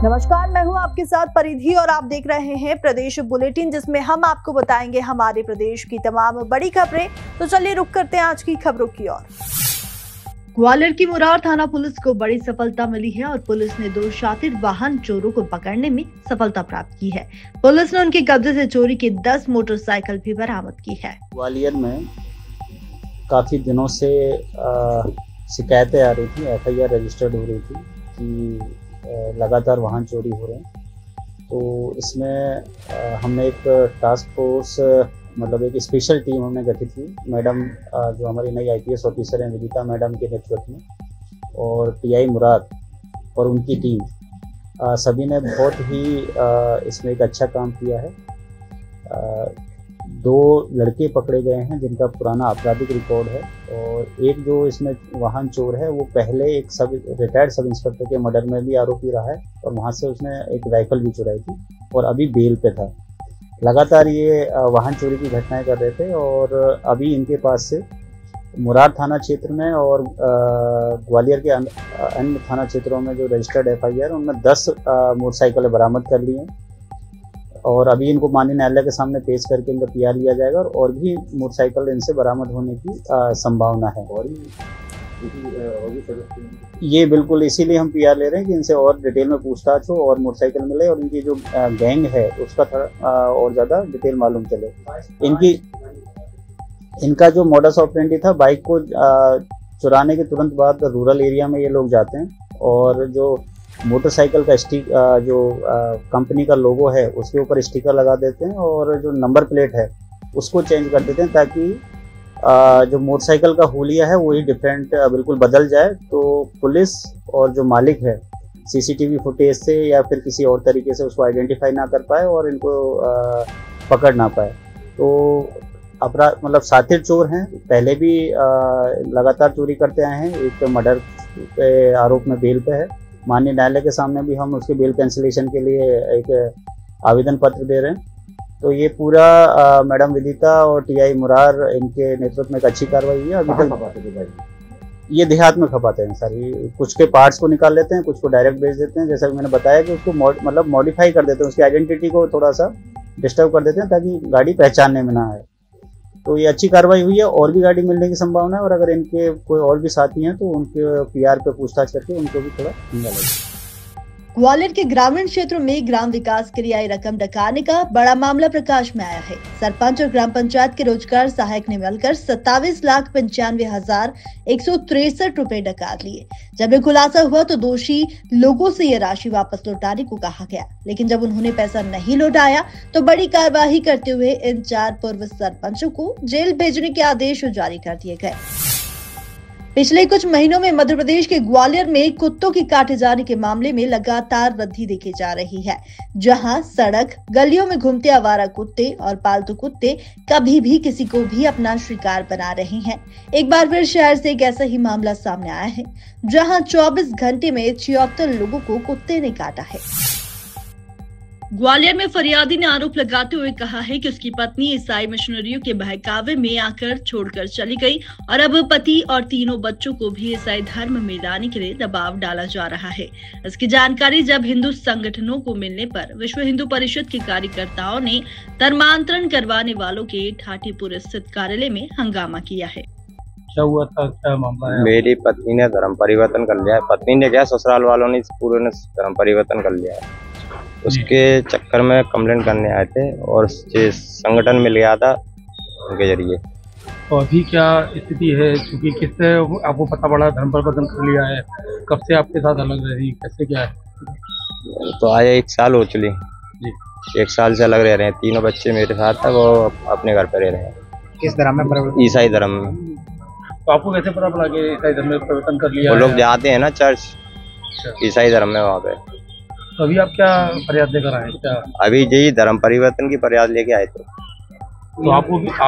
नमस्कार, मैं हूं आपके साथ परिधि और आप देख रहे हैं प्रदेश बुलेटिन, जिसमें हम आपको बताएंगे हमारे प्रदेश की तमाम बड़ी खबरें। तो चलिए रुक करते हैं आज की खबरों की ओर। ग्वालियर की मुरार थाना पुलिस को बड़ी सफलता मिली है और पुलिस ने 2 शातिर वाहन चोरों को पकड़ने में सफलता प्राप्त की है। पुलिस ने उनके कब्जे से चोरी की 10 मोटरसाइकिल भी बरामद की है। ग्वालियर में काफी दिनों से शिकायतें आ रही थी, FIR रजिस्टर्ड हो रही थी कि लगातार वाहन चोरी हो रहे हैं। तो इसमें हमने एक टास्क फोर्स मतलब एक स्पेशल टीम हमने गठित की। मैडम जो हमारी नई IPS ऑफिसर हैं विदिता मैडम के नेतृत्व में, और TI मुराद और उनकी टीम सभी ने बहुत ही इसमें एक अच्छा काम किया है। 2 लड़के पकड़े गए हैं जिनका पुराना आपराधिक रिकॉर्ड है, और एक जो इसमें वाहन चोर है वो पहले एक रिटायर्ड सब इंस्पेक्टर के मर्डर में भी आरोपी रहा है, और वहाँ से उसने एक राइफल भी चुराई थी और अभी बेल पे था। लगातार ये वाहन चोरी की घटनाएं कर रहे थे, और अभी इनके पास से मुरार थाना क्षेत्र में और ग्वालियर के अन्य थाना क्षेत्रों में जो रजिस्टर्ड FIR उनमें 10 मोटरसाइकिलें बरामद कर ली हैं, और अभी इनको माननीय न्यायालय के सामने पेश करके इनका PR लिया जाएगा, और भी मोटरसाइकिल इनसे बरामद होने की संभावना है। और ये बिल्कुल इसीलिए हम PR ले रहे हैं कि इनसे और डिटेल में पूछताछ हो और मोटरसाइकिल मिले, और इनकी जो गैंग है उसका थोड़ा और ज़्यादा डिटेल मालूम चले। इनका जो मोडस ऑपरेंडी था, बाइक को चुराने के तुरंत बाद रूरल एरिया में ये लोग जाते हैं, और जो मोटरसाइकिल का जो कंपनी का लोगो है उसके ऊपर स्टिकर लगा देते हैं, और जो नंबर प्लेट है उसको चेंज कर देते हैं, ताकि जो मोटरसाइकिल का हुलिया है वही डिफरेंट बिल्कुल बदल जाए। तो पुलिस और जो मालिक है CCTV फुटेज से या फिर किसी और तरीके से उसको आइडेंटिफाई ना कर पाए और इनको पकड़ ना पाए। तो अपराध मतलब शातिर चोर हैं, पहले भी लगातार चोरी करते आए हैं। एक मर्डर के आरोप में बेल पे है। माननीय न्यायालय के सामने भी हम उसके बेल कैंसिलेशन के लिए एक आवेदन पत्र दे रहे हैं। तो ये पूरा मैडम विदिता और TI मुरार इनके नेतृत्व में एक अच्छी कार्रवाई हुई है। अभी तक ये देहात में खपाते हैं सर, ये कुछ के पार्ट्स को निकाल लेते हैं, कुछ को डायरेक्ट बेच देते हैं। जैसा कि मैंने बताया कि उसको मतलब मॉडिफाई कर देते हैं, उसकी आइडेंटिटी को थोड़ा सा डिस्टर्ब कर देते हैं ताकि गाड़ी पहचानने में ना आए। तो ये अच्छी कार्रवाई हुई है, और भी गाड़ी मिलने की संभावना है, और अगर इनके कोई और भी साथी हैं तो उनके PR पे पूछताछ करके उनको भी थोड़ा मिलेगा। ग्वालियर के ग्रामीण क्षेत्रों में ग्राम विकास के लिए आई रकम डकाने का बड़ा मामला प्रकाश में आया है। सरपंच और ग्राम पंचायत के रोजगार सहायक ने मिलकर 27,95,163 रुपए डका लिए। जब ये खुलासा हुआ तो दोषी लोगों से ये राशि वापस लौटाने को कहा गया, लेकिन जब उन्होंने पैसा नहीं लौटाया तो बड़ी कार्यवाही करते हुए इन 4 पूर्व सरपंचों को जेल भेजने के आदेश जारी कर दिए गए। पिछले कुछ महीनों में मध्य प्रदेश के ग्वालियर में कुत्तों के काटे जाने के मामले में लगातार वृद्धि देखी जा रही है, जहां सड़क गलियों में घूमते आवारा कुत्ते और पालतू कुत्ते कभी भी किसी को भी अपना शिकार बना रहे हैं। एक बार फिर शहर से एक ऐसा ही मामला सामने आया है, जहां 24 घंटे में 76 लोगों को कुत्ते ने काटा है। ग्वालियर में फरियादी ने आरोप लगाते हुए कहा है कि उसकी पत्नी ईसाई मिशनरियों के बहकावे में आकर छोड़कर चली गई, और अब पति और तीनों बच्चों को भी ईसाई धर्म में लाने के लिए दबाव डाला जा रहा है। इसकी जानकारी जब हिंदू संगठनों को मिलने पर विश्व हिंदू परिषद के कार्यकर्ताओं ने धर्मांतरण करवाने वालों के ठाटीपुर स्थित कार्यालय में हंगामा किया है। क्या हुआ था, क्या मामला है? मेरी पत्नी ने धर्म परिवर्तन कर लिया है। पत्नी ने क्या, ससुराल वालों ने पूरे ने धर्म परिवर्तन कर लिया है। उसके चक्कर में कंप्लेंट करने आए थे, और संगठन मिल गया था उनके जरिए। तो अभी क्या स्थिति है, क्योंकि किससे आपको पता पड़ा धर्म परिवर्तन कर लिया है? कब से आपके साथ अलग रही, कैसे क्या है? तो आज 1 साल हो चली जी। 1 साल से अलग रह रहे हैं। 3 बच्चे मेरे साथ है, वो अपने घर पे रह रहे हैं। किस धर्म में? ईसाई धर्म में। तो आपको कैसे पता पड़ा कि ईसाई धर्म में परिवर्तन कर लिया? वो लोग जाते हैं ना चर्च, ईसाई धर्म में, वहाँ पे। तो अभी आप क्या फरियाद लेकर आए क्या? अभी यही धर्म परिवर्तन की फरियाद लेके आए थे। तो आपको भी उकसा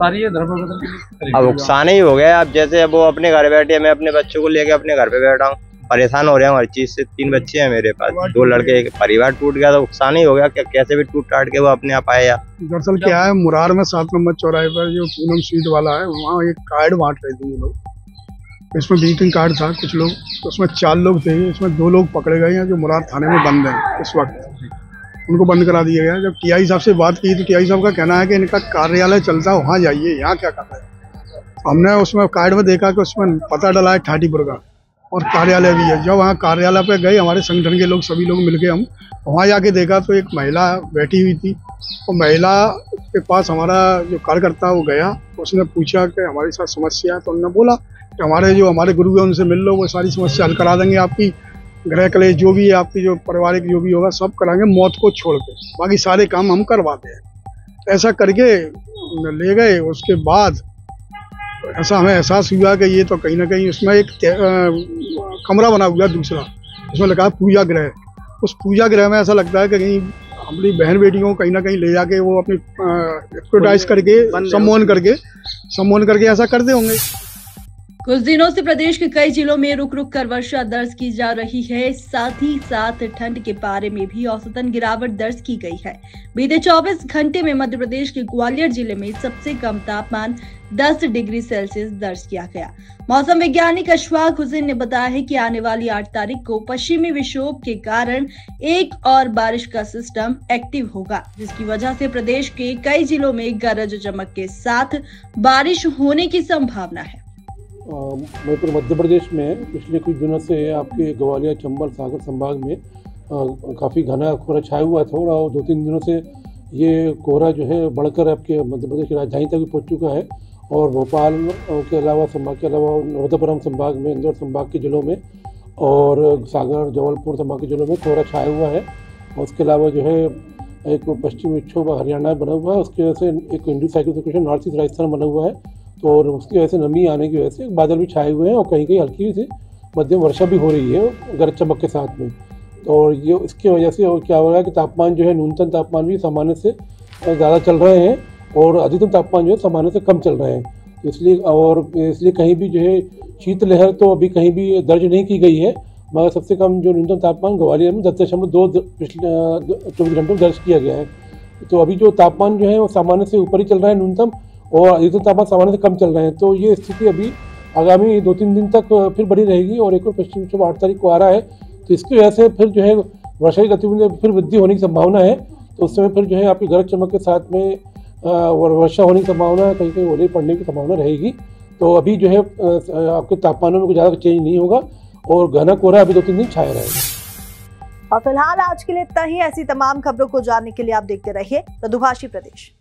रही है धर्म परिवर्तन? अब उकसाना ही हो गया। अब जैसे वो अपने घर बैठे, मैं अपने बच्चों को लेके अपने घर पे बैठा हूँ, परेशान हो रहे हैं हर चीज से। 3 बच्चे हैं मेरे पास, 2 लड़के, एक परिवार टूट गया, तो उकसाना ही हो गया। कैसे भी टूट टाट के वो अपने आप आए। दरअसल क्या है, मुरार में 7 नंबर चौराहे पर जो पूनम स्वीट वाला है, वहाँ एक कार्ड बांट रहे थे ये लोग। इसमें विजिटिंग कार्ड था कुछ लोग, तो उसमें 4 लोग थे, इसमें 2 लोग पकड़े गए हैं जो मुरार थाने में बंद हैं इस वक्त, उनको बंद करा दिया गया। जब टीआई साहब से बात की तो टीआई साहब का कहना है कि इनका कार्यालय चलता है, वहाँ जाइए, यहाँ क्या कर रहे हैं। हमने उसमें कार्ड में देखा कि उसमें पता डला है ठाटीपुर का और कार्यालय भी है। जब वहाँ कार्यालय पे गए हमारे संगठन के लोग सभी लोग मिलके, हम वहाँ जाके देखा तो एक महिला बैठी हुई थी। और महिला के पास हमारा जो कार्यकर्ता वो गया, उसने पूछा कि हमारे साथ समस्या है, तो उन्होंने बोला कि हमारे गुरु है उनसे मिल लो, वो सारी समस्या हल करा देंगे, आपकी गृह कलेश जो भी है, आपकी जो पारिवारिक जो भी होगा सब कराएंगे, मौत को छोड़ के बाकी सारे काम हम करवाते हैं। ऐसा करके ले गए। उसके बाद ऐसा हमें एहसास हुआ कि ये तो कहीं ना कहीं उसमें एक कमरा बना हुआ दूसरा, जिसमें लिखा है पूजा गृह। उस पूजा गृह में ऐसा लगता है कि कहीं अपनी बहन बेटियों को कहीं ना कहीं ले जाके वो अपनी एक्सपर्टाइज करके सम्मोहन करके ऐसा करते होंगे। कुछ दिनों से प्रदेश के कई जिलों में रुक रुक कर वर्षा दर्ज की जा रही है। साथ ही साथ ठंड के पारे में भी औसतन गिरावट दर्ज की गई है। बीते 24 घंटे में मध्य प्रदेश के ग्वालियर जिले में सबसे कम तापमान 10 डिग्री सेल्सियस दर्ज किया गया। मौसम वैज्ञानिक अशफाक हुसैन ने बताया है कि आने वाली 8 तारीख को पश्चिमी विक्षोभ के कारण एक और बारिश का सिस्टम एक्टिव होगा, जिसकी वजह से प्रदेश के कई जिलों में गरज चमक के साथ बारिश होने की संभावना है। मध्य प्रदेश में पिछले कुछ दिनों से आपके ग्वालियर, चंबल, सागर संभाग में काफ़ी घना कोहरा छाया हुआ था और 2-3 दिनों से ये कोहरा जो है बढ़कर आपके मध्य प्रदेश की राजधानी तक भी पहुँच चुका है। और भोपाल के अलावा संभाग के अलावा नर्मदापुरम संभाग में, इंदौर संभाग के जिलों में और सागर, जबलपुर संभाग के जिलों में कोहरा छाया हुआ है। और उसके अलावा जो है एक पश्चिमी विक्षोभ हरियाणा बना हुआ है, उसकी वजह से एक Indo cyclonic circulation north east Rajasthan बना हुआ है। तो और उसकी वजह से नमी आने की वजह से बादल भी छाए हुए हैं और कहीं कहीं हल्की सी मध्यम वर्षा भी हो रही है गरज चमक के साथ में। तो और ये इसकी वजह से और क्या हो रहा है कि तापमान जो है, न्यूनतम तापमान भी सामान्य से ज़्यादा चल रहे हैं और अधिकतम तापमान जो है सामान्य से कम चल रहे हैं। इसलिए कहीं भी जो है शीतलहर तो अभी कहीं भी दर्ज नहीं की गई है, मगर सबसे कम जो न्यूनतम तापमान ग्वालियर में 10.2 पिछले 24 घंटों में दर्ज किया गया है। तो अभी जो तापमान जो है वो सामान्य से ऊपर ही चल रहा है न्यूनतम, और अधिकतम तापमान सामान्य से कम चल रहे हैं। तो ये स्थिति अभी आगामी 2-3 दिन तक फिर बनी रहेगी। और एक और पश्चिमी विक्षोभ 8 तारीख को आ रहा है, तो इसकी वजह से फिर जो है वर्षा की गतिविधि में फिर वृद्धि होने की संभावना है। तो उस समय फिर जो है आपकी गरज चमक के साथ में वर्षा होने की संभावना है, कहीं कहीं ओले पड़ने की संभावना रहेगी। तो अभी जो है आपके तापमानों में कुछ ज़्यादा चेंज नहीं होगा और घना कोहरा अभी 2-3 दिन छाया रहेगा। और फिलहाल आज के लिए इतना ही। ऐसी तमाम खबरों को जानने के लिए आप देखते रहिए मधुभाषी प्रदेश।